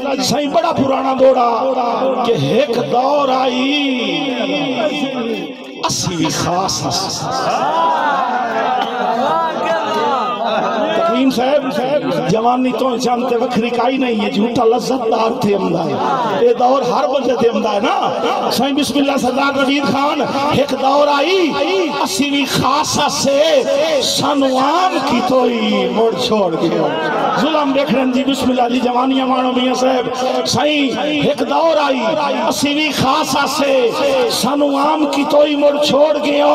سائیں بڑا پرانا دوڑا کہ ایک دور آئی اسی بھی خاص تقویم صاحب جوانی تو جانتے وکھری کائی نہیں ہے جھوٹا لذت دار تھے امدہ ہے یہ دور ہر بندے تھے امدہ ہے نا سائیں بسم اللہ سردار نوید خان ایک دور آئی اسی بھی خاصہ سے سنوام کی توئی موڑ چھوڑ گیا ظلم دیکھ رہے ہیں جی بسم اللہ جی جوانیاں مانو میاں صاحب سائیں ایک دور آئی اسی بھی خاصہ سے سنوام کی توئی موڑ چھوڑ گیا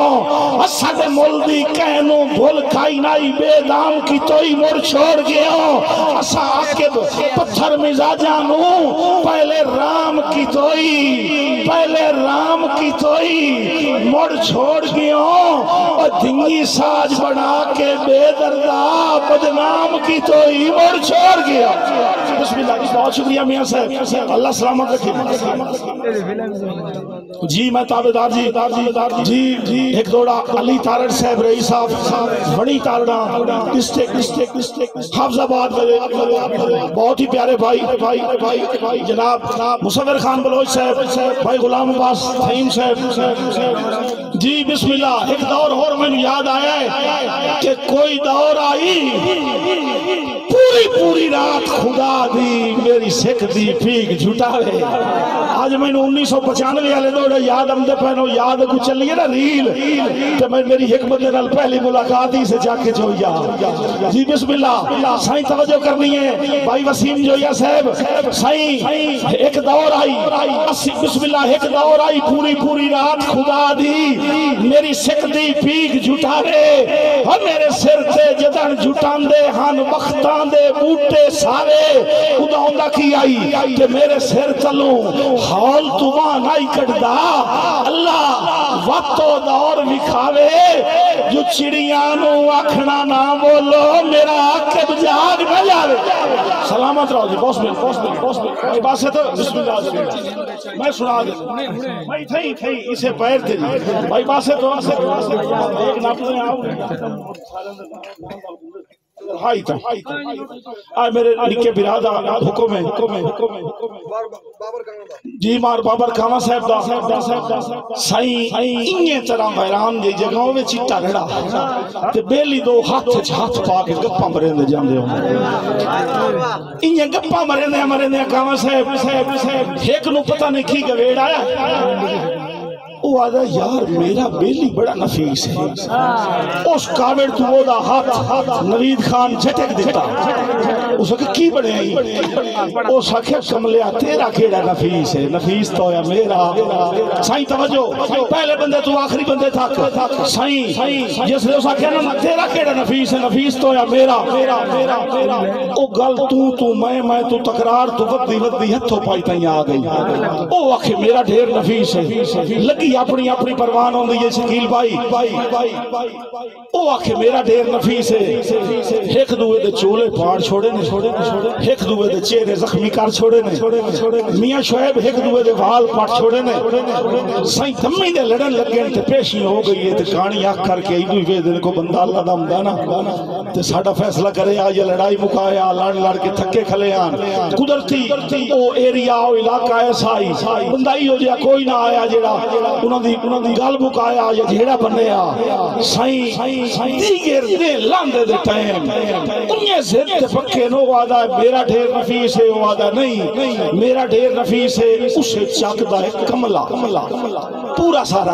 اسد ملدی کہنوں بھول کھائی نائی بے دام کی توئی موڑ چھوڑ گیا اسا عاقب پتھر مزاجانوں پہلے رام کی توئی موڑ چھوڑ گیا اور دھنگی ساج بنا کے بے دردہ بدنام کی توئی موڑ چھوڑ گیا بسم اللہ کی بہت شکریہ میاں صاحب اللہ سلامت رکھے جی میں تابدار جی ایک دوڑا علی تارڑ صاحب رئی صاحب بڑی تارڑا حافظ آباد بہت ہی پیارے بھائی جناب مصور خان بلوچ صاحب بھائی غلام عباس فہیم صاحب جی بسم اللہ ایک دور اور میں یاد آیا ہے کہ کوئی دور آئی پوری رات خدا دی میری سکھ دی پیک جھٹاوے آج میں نے 1995 والے دوڑے یاد امدے پہنو یاد کو چلی ہے نا ریل کہ میں میری حکمت نال پہلی ملاقات ہی سے جا کے چھویا جی بسم اللہ سائیں توجہ کرنی ہے بھائی وسیم جویا صاحب سائیں ایک دور آئی بسم اللہ ایک دور آئی پوری رات خدا دی میری سکھ دی پیک جھٹاوے اور میرے سر تے جدن جھٹان دے ہن بختان دے بوٹے سارے خدا ہوندہ کی آئی کہ میرے سر چلوں حال تمہاں نائی کٹدا اللہ وقت و دور بکھاوے جو چڑیانوں آکھنا نہ بولو میرا عاقب جاگ نہ جاوے سلامت رہو جی بوس مل بھائی بات سے تو بسم اللہ میں سنا دے بھائی تھئی اسے پیر تھے بھائی بات سے تو ایک ناپنے آؤ ہائی تھا آئے میرے نکے برادہ حکم ہے جی مار بابر کاما صاحب دا سائیں انہیں طرح حیران دی جگہوں میں چٹا رڑا تے بیلی دو ہاتھ پا کے گپا مرین دے جان دے ہوں انہیں گپا مرین دے کاما صاحب ایک نو پتہ نہیں کی گویڑ آیا وہ آدھا یار میرا بیلی بڑا نفیس ہے اس کامر تو وہ دا ہاتھ نوید خان جھٹک دیتا اس وقت کی بڑے ہیں اس وقت کملیا تیرا کیڑا نفیس ہے نفیس تو یا میرا سائیں توجہ پہلے بندے تو آخری بندے تھا سائیں جس لئے اس وقت کہنا تیرا کیڑا نفیس ہے نفیس تو یا میرا او گل تو میں تو تقرار تو ودی ہتھو پائی تائیں آ گئی او آخر میرا ڈھیر نفیس ہے لگی اپنی پروان ہوں یہ شکیل بھائی او آکھے میرا ڈیر نفیس ہے ایک دوے دے چولے پھاڑ چھوڑے نے ایک دوے دے چہرے زخمی کر چھوڑے نے میاں شعیب ایک دوے دے وال پاٹ چھوڑے نے سائیں تمی دے لڑن لگے تے پیشی ہو گئی ہے تے کہانی آکھ کر کے ایدوی وے دے کو بندہ اللہ دا مدانا تے ساڑا فیصلہ کرے آج لڑائی مکایا لڑ کے تھکے کھلے آن قدرتی او ایریا او علاقہ ایسا ہی بندہ ہی ہو جیا کوئی نہ آیا جیڑا انہوں دی گال بکایا یا جھیڑا بننے سائیں دیگر دے لاندے دے ٹائم انہیں زد تے پکے نو وعدہ ہے میرا ڈھیر نفیس ہے وعدہ نہیں میرا ڈھیر نفیس ہے اسے چاکدہ ہے کملا پورا سارا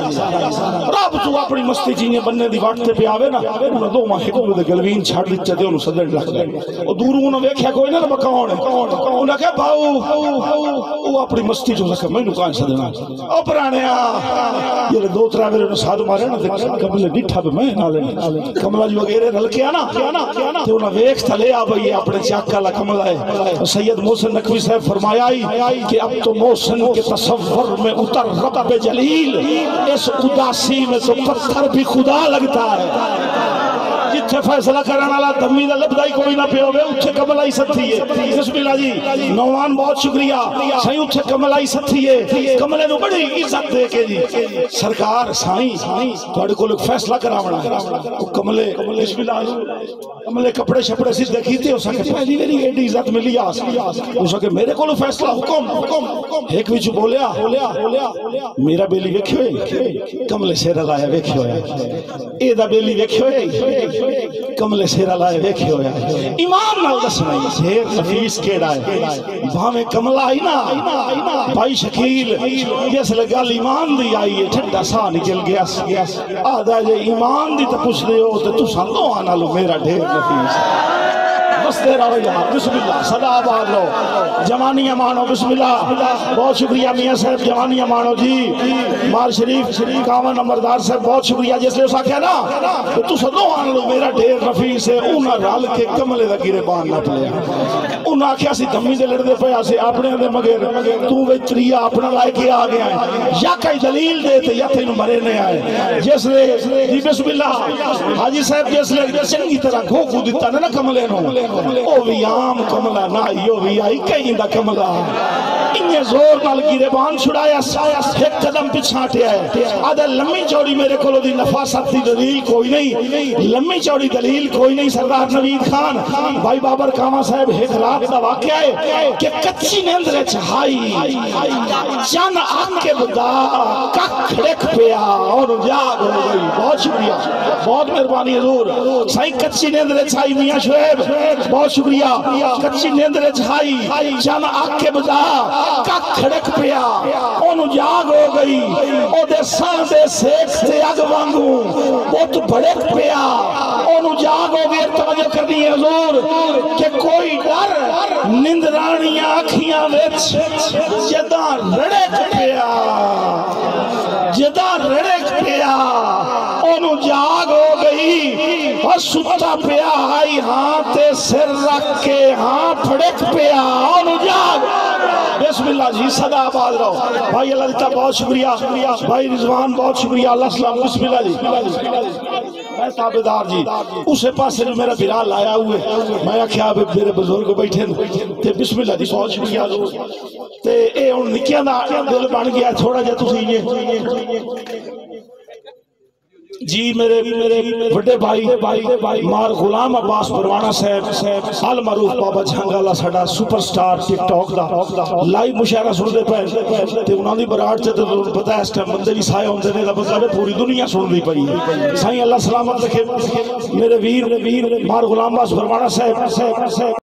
رب تو اپنی مستی چینے بننے دی وقت پہ آوے نا انہوں دو ماہ کو دے گلوین چھاڑ دیتے دے انہوں صدر لگ گئے اور دوروں انہوں ویکھیا کوئی نہ بکاؤں انہوں کہا باؤ وہ اپنی مستی جو سکا میں نکان صدرنا او پرانے یہ دو ترہ میرے انہوں ساتھ مارے نا کملے ڈٹھا پہ میں نہ لیں کملہ جو وغیرہ رل کے آنا تو انہوں ویکھ تھلے آبائی اپنے چاکہ لا کملہ ہے سید محسن نقوی صاحب فرمایا کہ اب تو محسن کے تصور میں اتر رب جلیل اس اداسی میں تو پتھر بھی خدا لگتا ہے جتھے فیصلہ کرنے والا دمی دا لبدا ہی کوئی نہ پیا ہوے اتھے کمل آئی ساتھی ہے بسم اللہ جی نوان بہت شکریہ سائیں اتھے کمل آئی ساتھی ہے کملے نو بڑی عزت دے کے جی سرکار سائیں تواڈے کول فیصلہ کراونا کملے بسم اللہ کملے کپڑے شپڑے سیدھے کیتے ہو سکے پہلی میری ایڈی عزت ملی آس ہو سکے میرے کول فیصلہ حکم ایک وچ بولیا میرا بیلی ویکھیو کملے سیرا لایا ویکھیو اے دا بیلی ویکھیو کملے سیرا لائے ویکھے ہویا ایمان نال دسنا شیر نفیس کیڑا ہے بھاویں کملا ہی نا بھائی شکیل جس لگا ایمان دی آئی ہے ٹھنڈا سا نکل گیا آدھا جے ایمان دی تا پوچھ دے ہو تو تساں دو آنا لو میرا ڈھیر نفیس بس دے رہا یہاں بسم اللہ صدا آباد لو جوانیاں مانو بسم اللہ بہت شکریہ میاں صاحب جوانیاں مانو جی مار شریف کامن نمبردار صاحب بہت شکریہ جس لئے اسا کیا نا تو سدو آن لو میرا ڈھیر نفیس ہے انہا رال کے کملے دا گرے بان نہ پلیا انہا کیا سی دمی دے لڑ دے پیا سی اپنے دے مگر تو ویتریا اپنا لائے کے آگے آئے یا کئی دلیل دے تے یا تینو مرے نے آئے جس لئے جی بسم اللہ حاجی صاحب جس لئے چنگی طرح گھو کو دیتا نا کملے نو او بھی عام کملہ نائی او بھی آئی کہیں دا کملہ انہیں زور نال گیرے بان چھڑایا ایک قدم پچھاٹے آئے آدھا لمبی چوڑی میرے کولو دی نفاست دی دلیل کوئی نہیں لمبی چوڑی دلیل کوئی نہیں سردار نوید خان بھائی بابر کاما صاحب ایک رات دا واقعہ ہے کہ کچی نیندرے چہائی چان آگ کے بدا کھڑک پیا اور جاگ ہو گئی بہت شکریہ بہت مہربانی حضور سائیں کچی نیندرے چہائی میاں شعیب بہت شکریہ کچی نیندرے چہائی چان آگ کے بدا کھڑک پیا انہوں جاگ ہو گئی او دے سان دے سیک سے اگ وانگوں وہ تو بڑک پیا انہوں جاگ ہو گئی توجہ کرنی ہے حضور کہ کوئی ڈر نندرانیاں آکھیاں ویچ جدہ رڑک پیا انہوں جاگ ہو گئی اور ستا پیا آئی ہاں تے سر رکھ کے ہاں پھڑک پیا انہوں جاگ بسم اللہ جی صدا آباد رہو بھائی اللہ دیتا بہت شکریہ بھائی رضوان بہت شکریہ اللہ السلام بسم اللہ جی میں تابدار جی اسے پاس سے جو میرا بلال آیا ہوئے میں آکھیا میرے بزرگ بیٹھے تے بسم اللہ جی بہت شکریہ تے اے ان نکیاں دا دل بن گیا تھوڑا جا تسی یہ جی میرے بڑے بھائی مار غلام عباس پروانہ صاحب حال معروف بابا جھانگالا ساڑا سپر سٹار ٹک ٹاک دا لائیو مشاعرہ سن دے پہ تے انہاں دی براٹ تے پتہ ہے اس ٹائم بندے بھی سائے ہوندے نے مطلب پوری دنیا سن دی پئی سائیں اللہ سلامت رکھے میرے ویر مار غلام عباس پروانہ صاحب